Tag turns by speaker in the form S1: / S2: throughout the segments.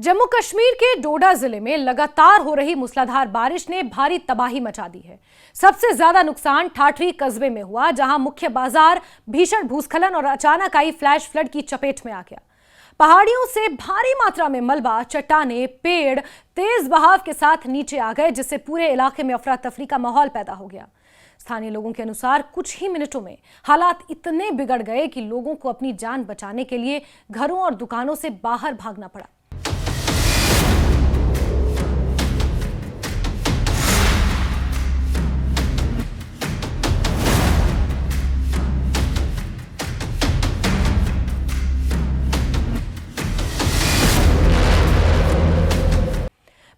S1: जम्मू कश्मीर के डोडा जिले में लगातार हो रही मूसलाधार बारिश ने भारी तबाही मचा दी है। सबसे ज्यादा नुकसान ठाठरी कस्बे में हुआ, जहां मुख्य बाजार भीषण भूस्खलन और अचानक आई फ्लैश फ्लड की चपेट में आ गया। पहाड़ियों से भारी मात्रा में मलबा, चट्टाने, पेड़ तेज बहाव के साथ नीचे आ गए, जिससे पूरे इलाके में अफरा तफरी का माहौल पैदा हो गया। स्थानीय लोगों के अनुसार कुछ ही मिनटों में हालात इतने बिगड़ गए कि लोगों को अपनी जान बचाने के लिए घरों और दुकानों से बाहर भागना पड़ा।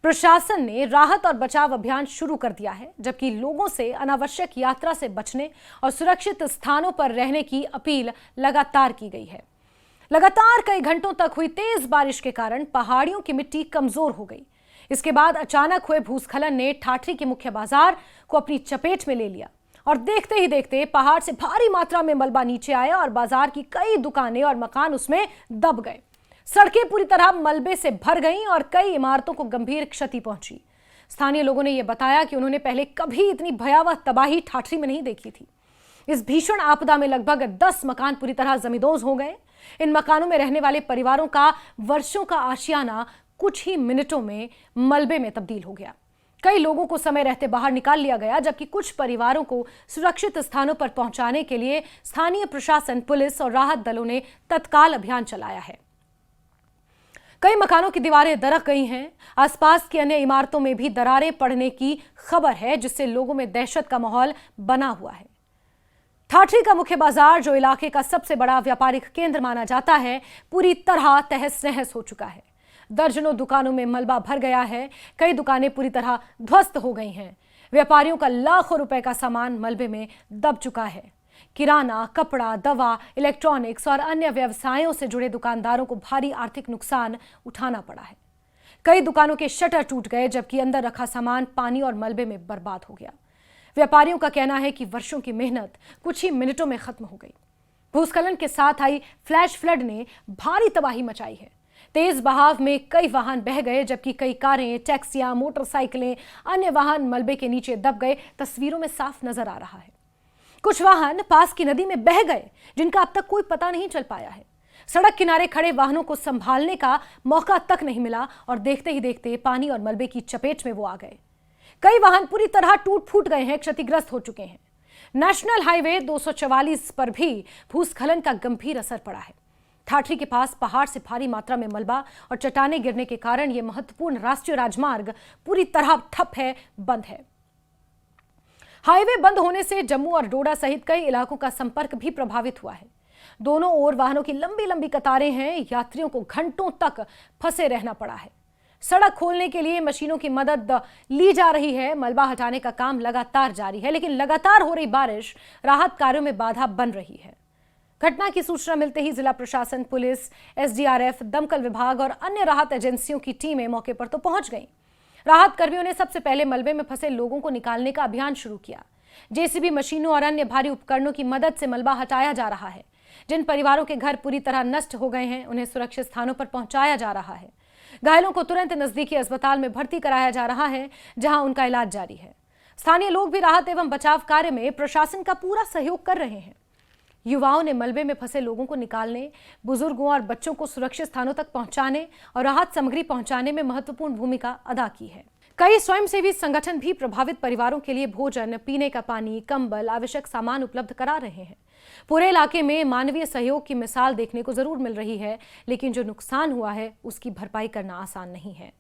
S1: प्रशासन ने राहत और बचाव अभियान शुरू कर दिया है, जबकि लोगों से अनावश्यक यात्रा से बचने और सुरक्षित स्थानों पर रहने की अपील लगातार की गई है। लगातार कई घंटों तक हुई तेज बारिश के कारण पहाड़ियों की मिट्टी कमजोर हो गई। इसके बाद अचानक हुए भूस्खलन ने ठाठरी के मुख्य बाजार को अपनी चपेट में ले लिया और देखते ही देखते पहाड़ से भारी मात्रा में मलबा नीचे आया और बाजार की कई दुकानें और मकान उसमें दब गए। सड़कें पूरी तरह मलबे से भर गईं और कई इमारतों को गंभीर क्षति पहुंची। स्थानीय लोगों ने यह बताया कि उन्होंने पहले कभी इतनी भयावह तबाही ठाठरी में नहीं देखी थी। इस भीषण आपदा में लगभग 10 मकान पूरी तरह जमींदोज हो गए। इन मकानों में रहने वाले परिवारों का वर्षों का आशियाना कुछ ही मिनटों में मलबे में तब्दील हो गया। कई लोगों को समय रहते बाहर निकाल लिया गया, जबकि कुछ परिवारों को सुरक्षित स्थानों पर पहुंचाने के लिए स्थानीय प्रशासन, पुलिस और राहत दलों ने तत्काल अभियान चलाया है। कई मकानों की दीवारें दरक गई हैं। आसपास की अन्य इमारतों में भी दरारें पड़ने की खबर है, जिससे लोगों में दहशत का माहौल बना हुआ है। ठाठरी का मुख्य बाजार, जो इलाके का सबसे बड़ा व्यापारिक केंद्र माना जाता है, पूरी तरह तहस नहस हो चुका है। दर्जनों दुकानों में मलबा भर गया है। कई दुकानें पूरी तरह ध्वस्त हो गई हैं। व्यापारियों का लाखों रुपए का सामान मलबे में दब चुका है। किराना, कपड़ा, दवा, इलेक्ट्रॉनिक्स और अन्य व्यवसायों से जुड़े दुकानदारों को भारी आर्थिक नुकसान उठाना पड़ा है। कई दुकानों के शटर टूट गए, जबकि अंदर रखा सामान पानी और मलबे में बर्बाद हो गया। व्यापारियों का कहना है कि वर्षों की मेहनत कुछ ही मिनटों में खत्म हो गई। भूस्खलन के साथ आई फ्लैश फ्लड ने भारी तबाही मचाई है। तेज बहाव में कई वाहन बह गए, जबकि कई कारें, टैक्सियां, मोटरसाइकिलें, अन्य वाहन मलबे के नीचे दब गए। तस्वीरों में साफ नजर आ रहा है। कुछ वाहन पास की नदी में बह गए, जिनका अब तक कोई पता नहीं चल पाया है। सड़क किनारे खड़े वाहनों को संभालने का मौका तक नहीं मिला और देखते ही देखते पानी और मलबे की चपेट में वो आ गए। कई वाहन पूरी तरह टूट फूट गए हैं, क्षतिग्रस्त हो चुके हैं। नेशनल हाईवे 244 पर भी भूस्खलन का गंभीर असर पड़ा है। ठाठरी के पास पहाड़ से भारी मात्रा में मलबा और चट्टाने गिरने के कारण यह महत्वपूर्ण राष्ट्रीय राजमार्ग पूरी तरह ठप है, बंद है। हाईवे बंद होने से जम्मू और डोडा सहित कई इलाकों का संपर्क भी प्रभावित हुआ है। दोनों ओर वाहनों की लंबी लंबी कतारें हैं। यात्रियों को घंटों तक फंसे रहना पड़ा है। सड़क खोलने के लिए मशीनों की मदद ली जा रही है। मलबा हटाने का काम लगातार जारी है, लेकिन लगातार हो रही बारिश राहत कार्यों में बाधा बन रही है। घटना की सूचना मिलते ही जिला प्रशासन, पुलिस, एसडीआरएफ, दमकल विभाग और अन्य राहत एजेंसियों की टीमें मौके पर तो पहुंच गईं। राहत कर्मियों ने सबसे पहले मलबे में फंसे लोगों को निकालने का अभियान शुरू किया। जेसीबी मशीनों और अन्य भारी उपकरणों की मदद से मलबा हटाया जा रहा है। जिन परिवारों के घर पूरी तरह नष्ट हो गए हैं, उन्हें सुरक्षित स्थानों पर पहुंचाया जा रहा है। घायलों को तुरंत नजदीकी अस्पताल में भर्ती कराया जा रहा है, जहां उनका इलाज जारी है। स्थानीय लोग भी राहत एवं बचाव कार्य में प्रशासन का पूरा सहयोग कर रहे हैं। युवाओं ने मलबे में फंसे लोगों को निकालने, बुजुर्गों और बच्चों को सुरक्षित स्थानों तक पहुंचाने और राहत सामग्री पहुंचाने में महत्वपूर्ण भूमिका अदा की है। कई स्वयंसेवी संगठन भी प्रभावित परिवारों के लिए भोजन, पीने का पानी, कंबल, आवश्यक सामान उपलब्ध करा रहे हैं। पूरे इलाके में मानवीय सहयोग की मिसाल देखने को जरूर मिल रही है, लेकिन जो नुकसान हुआ है उसकी भरपाई करना आसान नहीं है।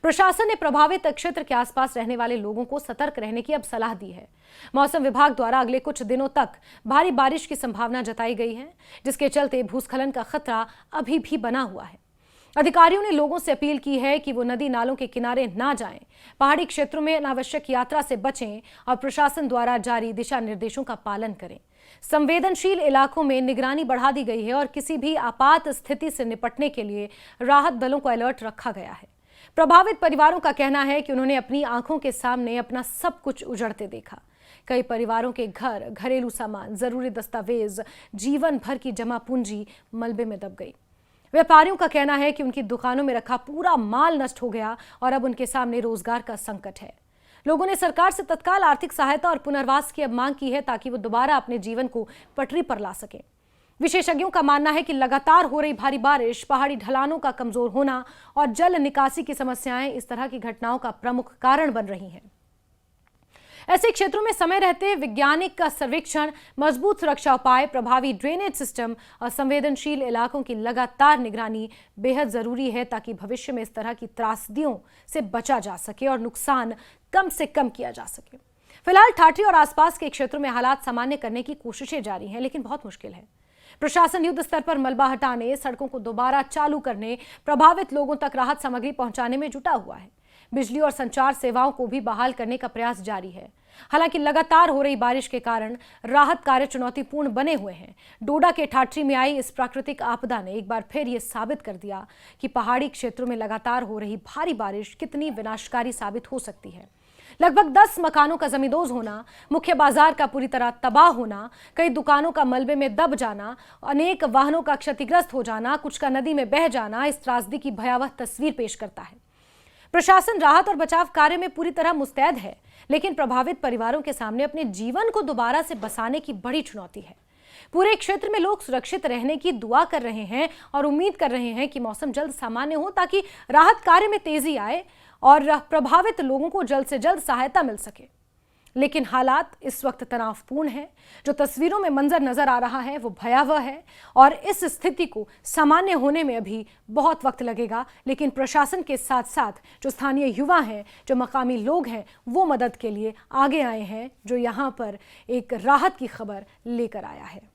S1: प्रशासन ने प्रभावित क्षेत्र के आसपास रहने वाले लोगों को सतर्क रहने की अब सलाह दी है। मौसम विभाग द्वारा अगले कुछ दिनों तक भारी बारिश की संभावना जताई गई है, जिसके चलते भूस्खलन का खतरा अभी भी बना हुआ है। अधिकारियों ने लोगों से अपील की है कि वो नदी नालों के किनारे ना जाएं, पहाड़ी क्षेत्रों में अनावश्यक यात्रा से बचें और प्रशासन द्वारा जारी दिशा निर्देशों का पालन करें। संवेदनशील इलाकों में निगरानी बढ़ा दी गई है और किसी भी आपात स्थिति से निपटने के लिए राहत दलों को अलर्ट रखा गया है। प्रभावित परिवारों का कहना है कि उन्होंने अपनी आंखों के सामने अपना सब कुछ उजड़ते देखा। कई परिवारों के घर, घरेलू सामान, जरूरी दस्तावेज, जीवन भर की जमा पूंजी मलबे में दब गई। व्यापारियों का कहना है कि उनकी दुकानों में रखा पूरा माल नष्ट हो गया और अब उनके सामने रोजगार का संकट है। लोगों ने सरकार से तत्काल आर्थिक सहायता और पुनर्वास की अब मांग की है ताकि वो दोबारा अपने जीवन को पटरी पर ला सके। विशेषज्ञों का मानना है कि लगातार हो रही भारी बारिश, पहाड़ी ढलानों का कमजोर होना और जल निकासी की समस्याएं इस तरह की घटनाओं का प्रमुख कारण बन रही हैं। ऐसे क्षेत्रों में समय रहते वैज्ञानिक का सर्वेक्षण, मजबूत सुरक्षा उपाय, प्रभावी ड्रेनेज सिस्टम और संवेदनशील इलाकों की लगातार निगरानी बेहद जरूरी है ताकि भविष्य में इस तरह की त्रासदियों से बचा जा सके और नुकसान कम से कम किया जा सके। फिलहाल ठाठी और आसपास के क्षेत्रों में हालात सामान्य करने की कोशिशें जारी हैं, लेकिन बहुत मुश्किल है। प्रशासन युद्ध स्तर पर मलबा हटाने, सड़कों को दोबारा चालू करने, प्रभावित लोगों तक राहत सामग्री पहुंचाने में जुटा हुआ है। बिजली और संचार सेवाओं को भी बहाल करने का प्रयास जारी है। हालांकि लगातार हो रही बारिश के कारण राहत कार्य चुनौतीपूर्ण बने हुए हैं। डोडा के ठाठी में आई इस प्राकृतिक आपदा ने एक बार फिर यह साबित कर दिया कि पहाड़ी क्षेत्रों में लगातार हो रही भारी बारिश कितनी विनाशकारी साबित हो सकती है। लगभग 10 मकानों का जमींदोज होना, मुख्य बाजार का पूरी तरह तबाह होना, कई दुकानों का मलबे में दब जाना, अनेक वाहनों का क्षतिग्रस्त हो जाना, कुछ का नदी में बह जाना इस त्रासदी की भयावह तस्वीर पेश करता है। प्रशासन राहत और बचाव कार्य में पूरी तरह मुस्तैद है, लेकिन प्रभावित परिवारों के सामने अपने जीवन को दोबारा से बसाने की बड़ी चुनौती है। पूरे क्षेत्र में लोग सुरक्षित रहने की दुआ कर रहे हैं और उम्मीद कर रहे हैं कि मौसम जल्द सामान्य हो ताकि राहत कार्य में तेजी आए और प्रभावित लोगों को जल्द से जल्द सहायता मिल सके। लेकिन हालात इस वक्त तनावपूर्ण है। जो तस्वीरों में मंजर नजर आ रहा है वो भयावह है और इस स्थिति को सामान्य होने में अभी बहुत वक्त लगेगा। लेकिन प्रशासन के साथ साथ जो स्थानीय युवा हैं, जो मकामी लोग हैं, वो मदद के लिए आगे आए हैं, जो यहाँ पर एक राहत की खबर लेकर आया है।